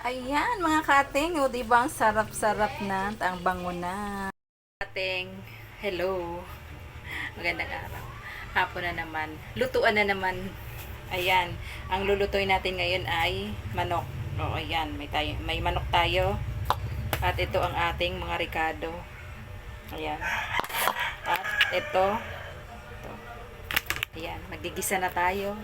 Ayan mga kating, o diba ang sarap-sarap na, ang bango na. Kating, hello. Magandang araw. Hapon na naman. Lutuan na naman. Ayan, ang lulutuin natin ngayon ay manok. O ayan, may manok tayo. At ito ang ating mga ricado. Ayan. At ito. Ayan, magigisa na tayo.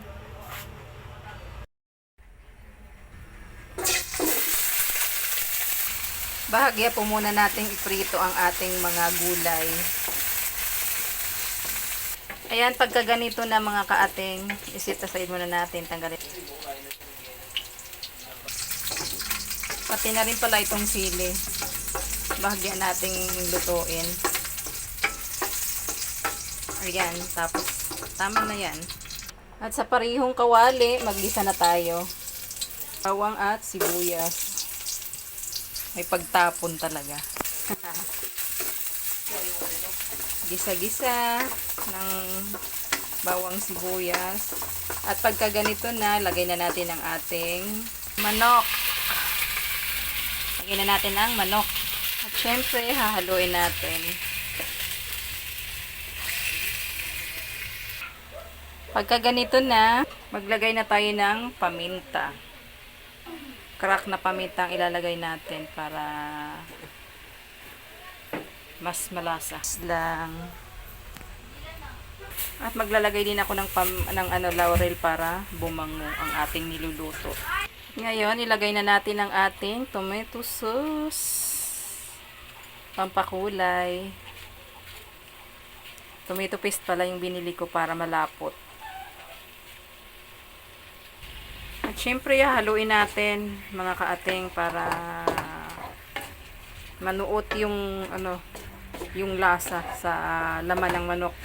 Bahagya po muna nating iprito ang ating mga gulay. Ayan, pagka ganito na mga kaating, isit aside muna natin, tanggalin. Pati na rin pala itong sili. Bahagya nating lutuin. Ayan, tapos tama na yan. At sa parihong kawali, maggisa na tayo. Bawang at sibuyas. May pagtapon talaga. Gisa-gisa ng bawang sibuyas. At pagka ganito na, lagay na natin ang ating manok. Lagay na natin ang manok. At syempre, hahaluin natin. Pagka ganito na, maglagay na tayo ng paminta. Crack na paminta ang ilalagay natin para mas malasa lang. At maglalagay din ako ng laurel para bumango ang ating niluluto. Ngayon, ilagay na natin ang ating tomato sauce. Pampakulay. Tomato paste pala yung binili ko para malapot. At syempre, haluin natin mga kaating para manuot yung yung lasa sa laman ng manok.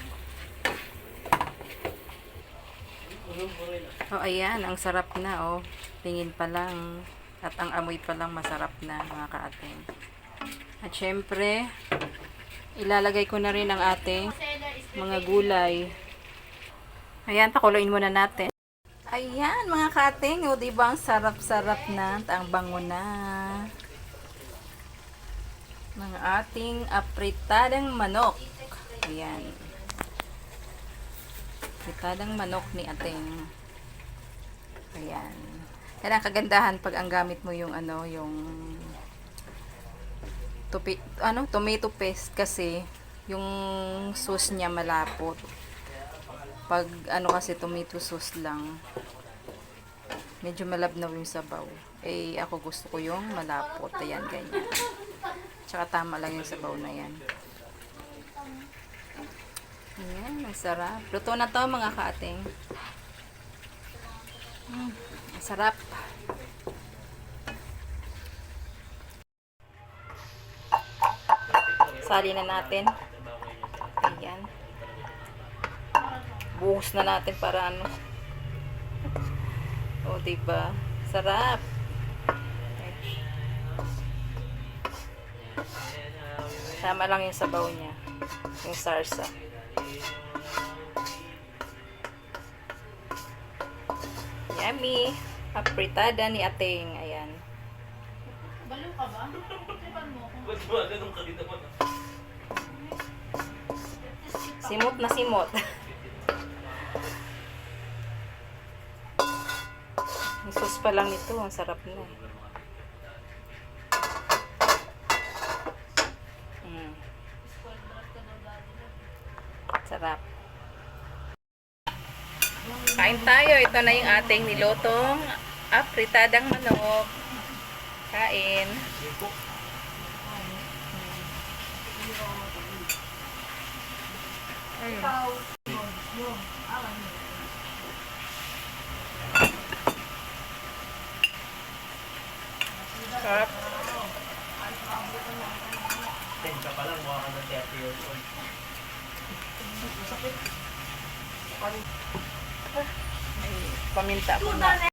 Oh, ayan, ang sarap na oh. Tingin pa lang at ang amoy pa lang masarap na mga kaating. At syempre, ilalagay ko na rin ang ating mga gulay. Ayan, pakuluin muna natin. Ayan mga kating, o diba ang sarap-sarap na, ang bango na ng ating apritadang manok. Ayan. Apritadang manok ni ating. Ayan. Yan ang kagandahan pag ang gamit mo yung yung tomato paste kasi yung sauce niya malapot. Pag kasi tomato sauce lang, medyo malabnaw yung sabaw. Eh, ako gusto ko yung malapot. Ayan, ganyan. Tsaka tama lang yung sabaw na yan. Ayan, ang sarap. Luto na to mga kaating. Ang sarap. Sali na natin. Ayan. Buhos na natin para o diba sarap. Tama lang yung sabaw niya, yung sarsa. Yummy apritada ni ating. Ayan. Balo ka ba? Ba't ba ganun ka rin naman? Simot na simot. Ang sauce pa lang ito, ang sarap na. Sarap. Kain tayo. Ito na yung ating nilotong apritadang manok. Kain. Sarap. Tenka pa lang, mukha ka ng 30 years old. Ay, paminta po na.